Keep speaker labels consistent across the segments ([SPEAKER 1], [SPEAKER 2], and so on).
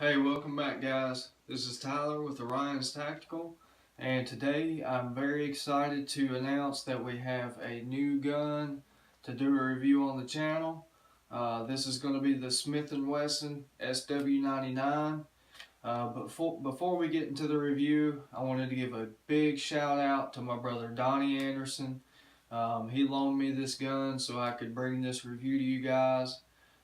[SPEAKER 1] Hey, welcome back guys. This is Tyler with Orion's Tactical, and today I'm very excited to announce that we have a new gun to do a review on the channel. This is going to be the Smith & Wesson SW99. But before we get into the review, I wanted to give a big shout out to my brother Donnie Anderson. He loaned me this gun so I could bring this review to you guys,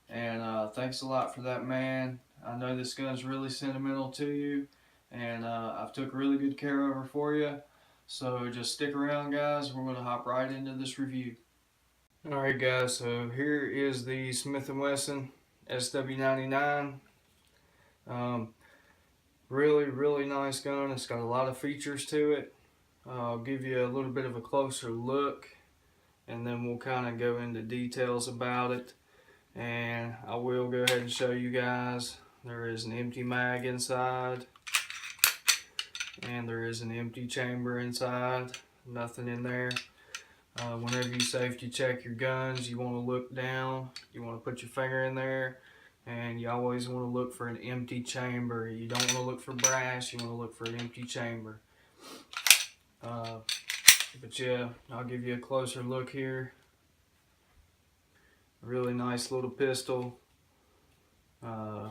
[SPEAKER 1] and thanks a lot for that, man. I know this gun's really sentimental to you, and I've took really good care of her for you. So just stick around, guys. We're going to hop right into this review. Alright guys, so here is the Smith & Wesson SW99. Really nice gun. It's got a lot of features to it. I'll give you a little bit of a closer look, and then we'll kind of go into details about it. And I will go ahead and show you guys there is an empty mag inside, and there is an empty chamber inside, nothing in there. Whenever you safety check your guns, you want to look down, you want to put your finger in there, and you always want to look for an empty chamber. You don't want to look for brass, you want to look for an empty chamber. But yeah, I'll give you a closer look here. Really nice little pistol,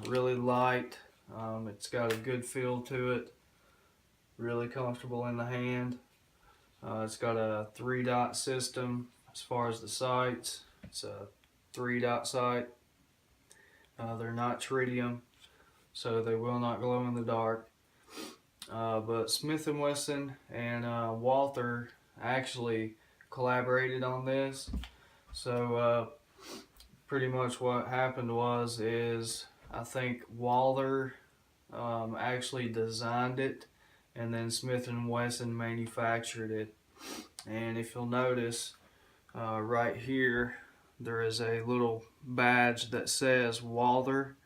[SPEAKER 1] really light. It's got a good feel to it, really comfortable in the hand. It's got a 3-dot system as far as the sights. It's a 3-dot sight. They're not tritium, so they will not glow in the dark. But Smith & Wesson and Walther actually collaborated on this. So pretty much what happened is I think Walther actually designed it, and then Smith & Wesson manufactured it. And if you'll notice right here, there is a little badge that says Walther,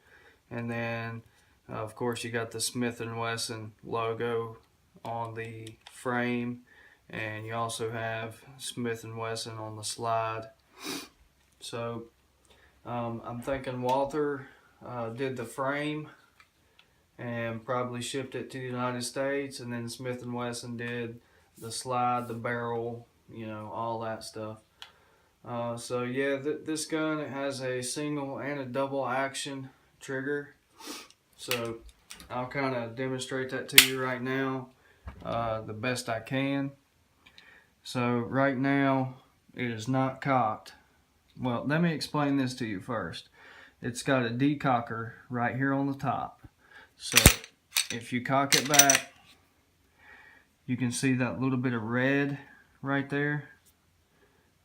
[SPEAKER 1] and then of course you got the Smith & Wesson logo on the frame, and you also have Smith & Wesson on the slide. So I'm thinking Walther did the frame and probably shipped it to the United States, and then Smith & Wesson did the slide, the barrel, you know, all that stuff. So yeah, this gun, it has a single and a double action trigger. So I'll kind of demonstrate that to you right now the best I can. So right now it is not cocked. Well, let me explain this to you first. It's got a decocker right here on the top. So if you cock it back, you can see that little bit of red right there.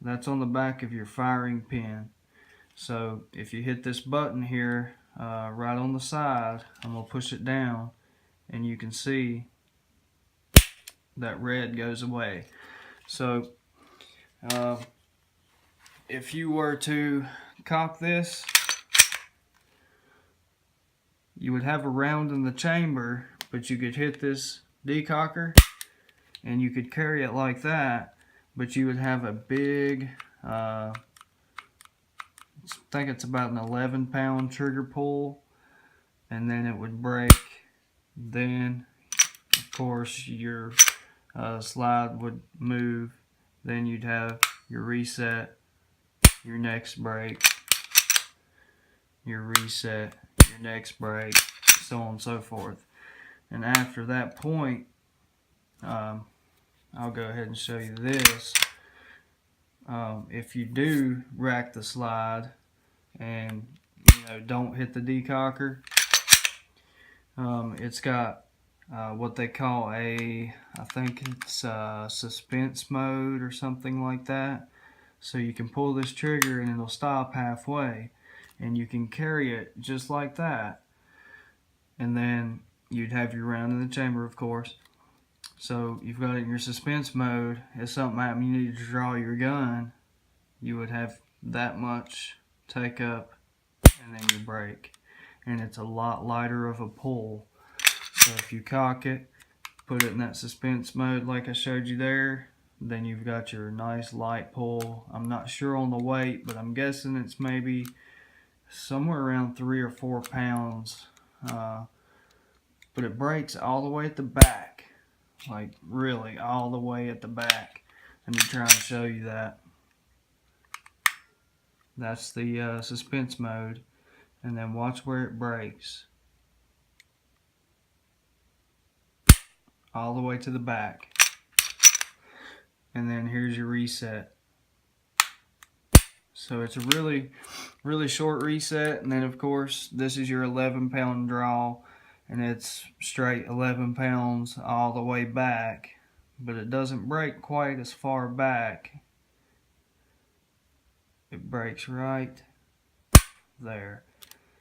[SPEAKER 1] That's on the back of your firing pin. So if you hit this button here right on the side, I'm going to push it down, and you can see that red goes away. So if you were to cock this, you would have a round in the chamber, but you could hit this decocker and you could carry it like that, but you would have a big, I think it's about an 11-pound trigger pull, and then it would break. Then of course your slide would move, then you'd have your reset, your next break, your reset, your next break, so on and so forth. And after that point, I'll go ahead and show you this. If you do rack the slide and don't hit the decocker, it's got what they call I think it's suspense mode or something like that. So you can pull this trigger and it'll stop halfway, and you can carry it just like that, and then you'd have your round in the chamber, of course. So you've got it in your suspense mode. If something happened, you need to draw your gun, you would have that much take up, and then you break. And it's a lot lighter of a pull. So if you cock it, put it in that suspense mode like I showed you there, then you've got your nice light pull. I'm not sure on the weight, but I'm guessing it's maybe somewhere around 3 or 4 pounds but it breaks all the way at the back, like really all the way at the back. Let me try and show you that. That's the suspense mode, and then watch where it breaks. All the way to the back. And then here's your reset. So it's a really short reset, and then of course this is your 11-pound draw, and it's straight 11 pounds all the way back, but it doesn't break quite as far back. It breaks right there.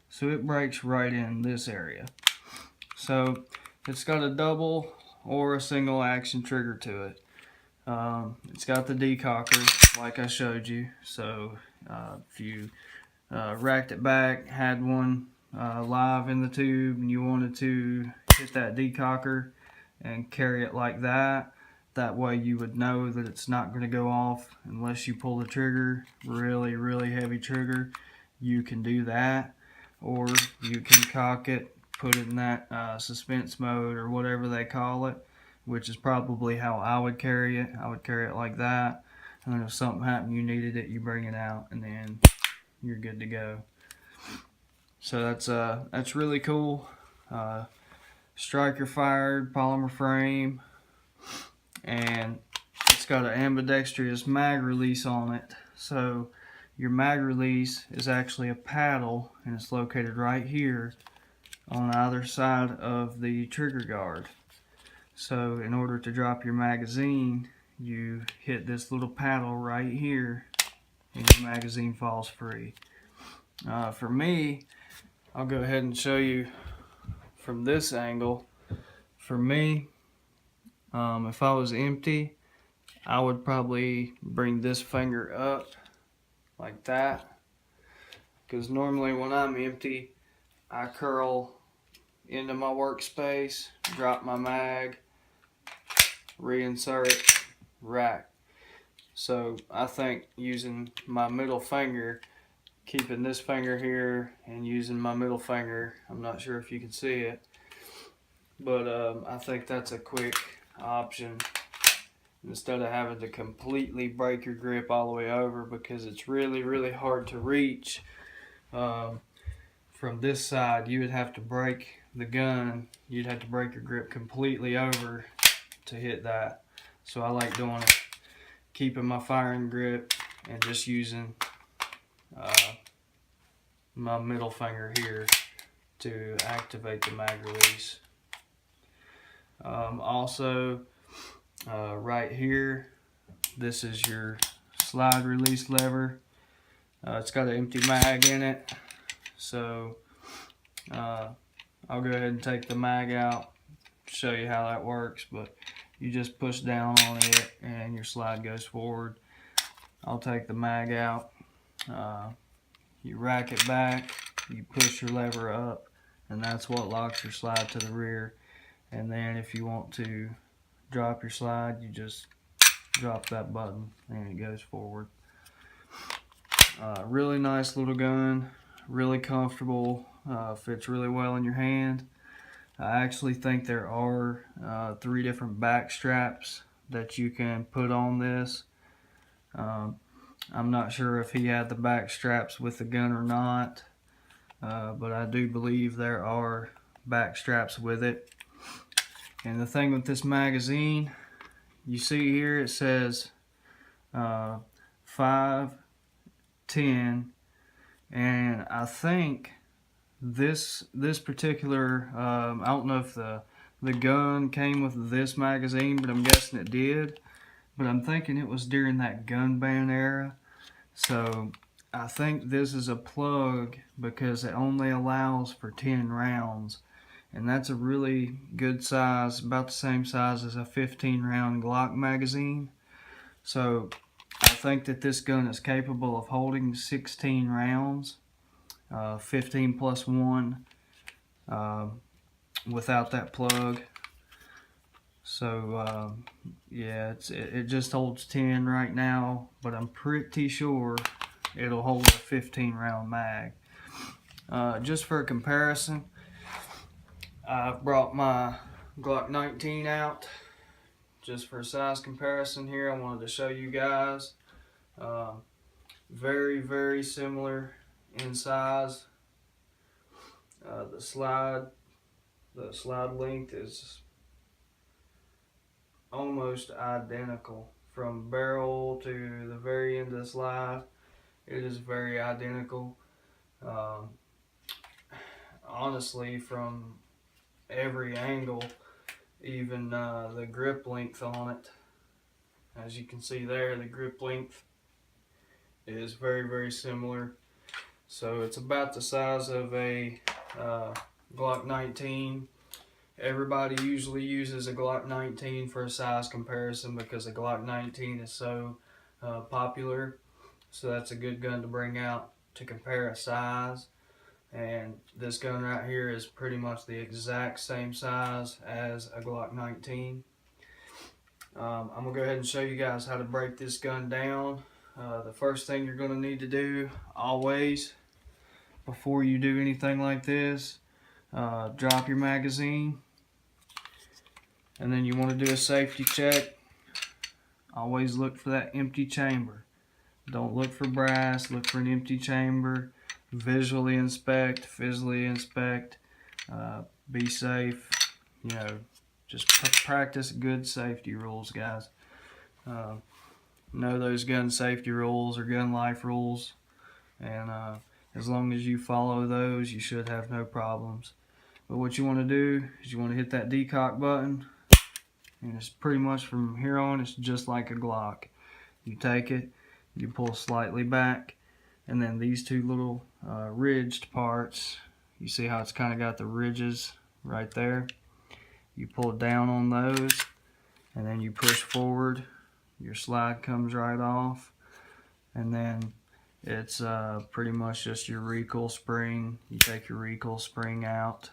[SPEAKER 1] So it breaks right in this area. So it's got a double or a single action trigger to it. It's got the decocker like I showed you. So if you racked it back, had one live in the tube, and you wanted to hit that decocker and carry it like that, that way you would know that it's not going to go off unless you pull the trigger, really heavy trigger. You can do that, or you can cock it, put it in that suspense mode or whatever they call it, which is probably how I would carry it. I would carry it like that, and then if something happened you needed it, you bring it out and then you're good to go. So that's really cool. Striker fired polymer frame, and it's got an ambidextrous mag release on it. So your mag release is actually a paddle, and it's located right here on either side of the trigger guard. So in order to drop your magazine, you hit this little paddle right here and your magazine falls free. For me, I'll go ahead and show you from this angle. For me, if I was empty, I would probably bring this finger up like that, because normally when I'm empty, I curl into my workspace, drop my mag, reinsert it, rack. So I think using my middle finger, keeping this finger here and using my middle finger, I'm not sure if you can see it, but I think that's a quick option instead of having to completely break your grip all the way over, because it's really hard to reach. From this side, you would have to break the gun, you'd have to break your grip completely over to hit that. So I like doing it, keeping my firing grip and just using my middle finger here to activate the mag release. Also, right here, this is your slide release lever. It's got an empty mag in it, so I'll go ahead and take the mag out, show you how that works. But you just push down on it and your slide goes forward. I'll take the mag out, you rack it back, you push your lever up, and that's what locks your slide to the rear. And then if you want to drop your slide, you just drop that button and it goes forward. Really nice little gun, really comfortable, fits really well in your hand. I actually think there are 3 different back straps that you can put on this. I'm not sure if he had the back straps with the gun or not, but I do believe there are back straps with it. And the thing with this magazine, you see here it says 5, 10, and I think this particular, I don't know if the gun came with this magazine, but I'm guessing it did. But I'm thinking it was during that gun ban era. So I think this is a plug because it only allows for 10 rounds. And that's a really good size, about the same size as a 15-round Glock magazine. So I think that this gun is capable of holding 16 rounds, 15 plus 1, without that plug. So yeah, it just holds 10 right now, but I'm pretty sure it'll hold a 15-round mag. Just for a comparison, I brought my Glock 19 out just for size comparison here. I wanted to show you guys. Very similar in size. The slide length is almost identical from barrel to the very end of the slide. It is very identical. Honestly, from every angle, even the grip length on it, as you can see there, the grip length is very similar. So it's about the size of a Glock 19. Everybody usually uses a Glock 19 for a size comparison because a Glock 19 is so popular. So that's a good gun to bring out to compare a size. And this gun right here is pretty much the exact same size as a Glock 19. I'm going to go ahead and show you guys how to break this gun down. The first thing you're going to need to do always before you do anything like this, drop your magazine, and then you want to do a safety check. Always look for that empty chamber. Don't look for brass, look for an empty chamber. Visually inspect, be safe. You know, just practice good safety rules, guys. Know those gun safety rules or gun life rules, and as long as you follow those, you should have no problems. But what you want to do is you want to hit that decock button, and it's pretty much from here on, it's just like a Glock. You take it, you pull slightly back, and then these two little ridged parts, you see how it's kind of got the ridges right there. You pull down on those, and then you push forward. Your slide comes right off, and then it's pretty much just your recoil spring. You take your recoil spring out,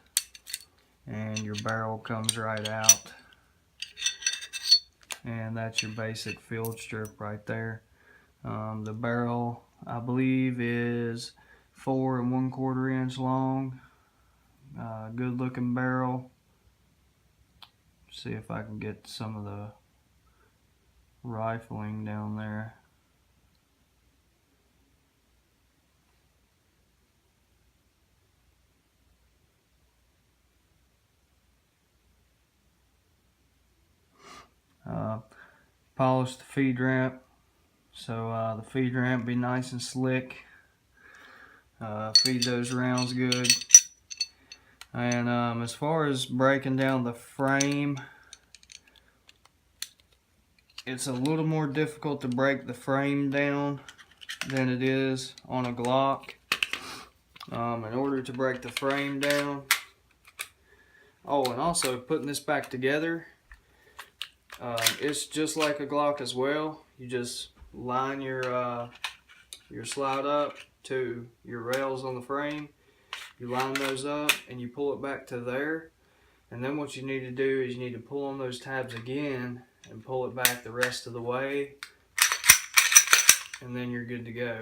[SPEAKER 1] and your barrel comes right out, and that's your basic field strip right there. The barrel, I believe, is 4 1/4 inch long. Good looking barrel. See if I can get some of the rifling down there. Polish the feed ramp, so the feed ramp be nice and slick. Feed those rounds good. And as far as breaking down the frame, it's a little more difficult to break the frame down than it is on a Glock. In order to break the frame down, oh, and also putting this back together, it's just like a Glock as well. You just line your slide up to your rails on the frame. You line those up and you pull it back to there. And then what you need to do is you need to pull on those tabs again and pull it back the rest of the way. And then you're good to go.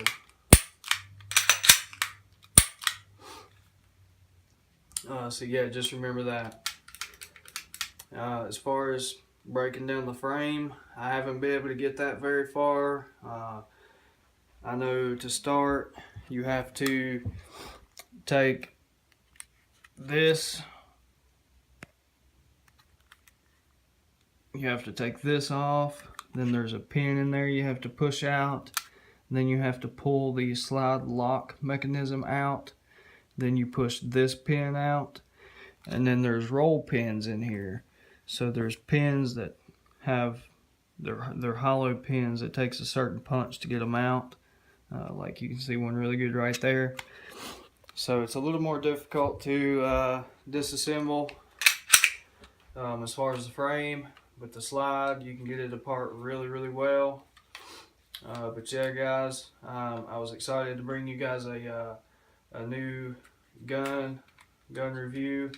[SPEAKER 1] So yeah, just remember that. As far as breaking down the frame, I haven't been able to get that very far. I know to start, you have to take this, you have to take this off, then there's a pin in there you have to push out, then you have to pull the slide lock mechanism out, then you push this pin out, and then there's roll pins in here. So there's pins that have, they're hollow pins. It takes a certain punch to get them out. Like you can see one really good right there. So it's a little more difficult to disassemble as far as the frame. With the slide, you can get it apart really well. But yeah, guys, I was excited to bring you guys a new gun review.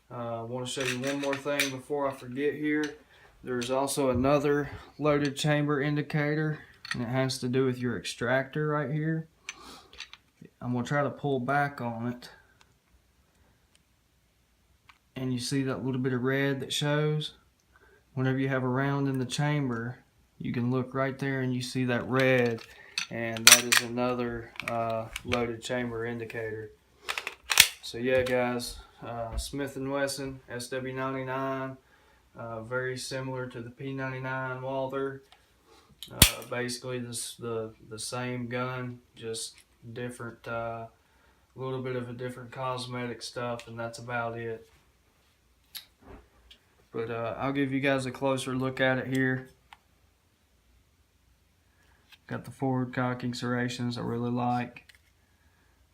[SPEAKER 1] I want to show you one more thing before I forget here. There's also another loaded chamber indicator, and it has to do with your extractor right here. I'm going to try to pull back on it, and you see that little bit of red that shows? Whenever you have a round in the chamber, you can look right there and you see that red, and that is another loaded chamber indicator. So yeah guys, Smith & Wesson SW99, very similar to the P99 Walther. Basically the same gun, just different, little bit of a different cosmetic stuff, and that's about it. But I'll give you guys a closer look at it here. Got the forward cocking serrations I really like.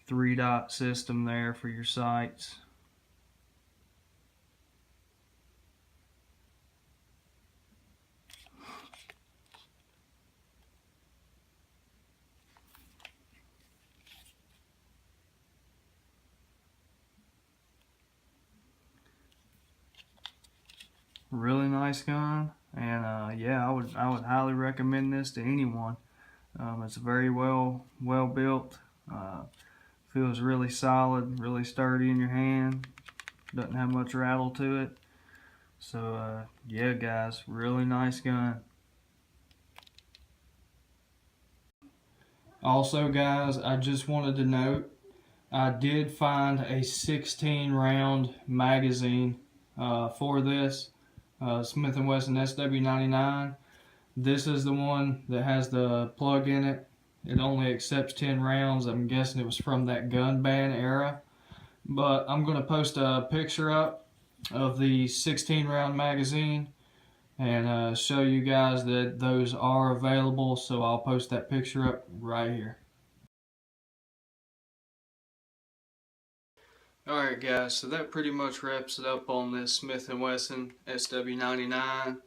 [SPEAKER 1] 3-dot system there for your sights. Really nice gun, and yeah, I would highly recommend this to anyone. It's very well built. Feels really solid, really sturdy in your hand. Doesn't have much rattle to it. So yeah guys, really nice gun. Also guys, I just wanted to note, I did find a 16 round magazine for this Smith & Wesson SW99. This is the one that has the plug in it. It only accepts 10 rounds. I'm guessing it was from that gun ban era. But I'm going to post a picture up of the 16 round magazine and show you guys that those are available. So I'll post that picture up right here. Alright guys, so that pretty much wraps it up on this Smith & Wesson SW99.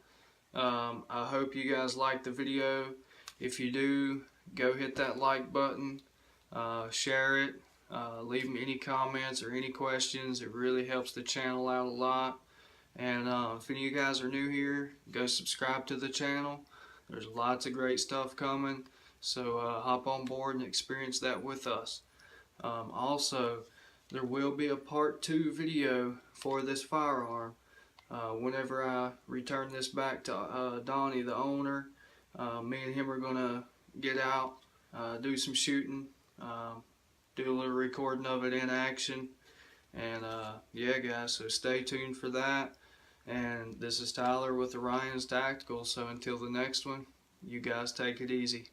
[SPEAKER 1] I hope you guys liked the video. If you do, go hit that like button, share it, leave me any comments or any questions. It really helps the channel out a lot. And if any of you guys are new here, go subscribe to the channel. There's lots of great stuff coming, so hop on board and experience that with us. Also, there will be a part 2 video for this firearm. Whenever I return this back to Donnie, the owner, me and him are going to get out, do some shooting, do a little recording of it in action. And yeah guys, so stay tuned for that. And this is Tyler with Orion's Tactical. So until the next one, you guys take it easy.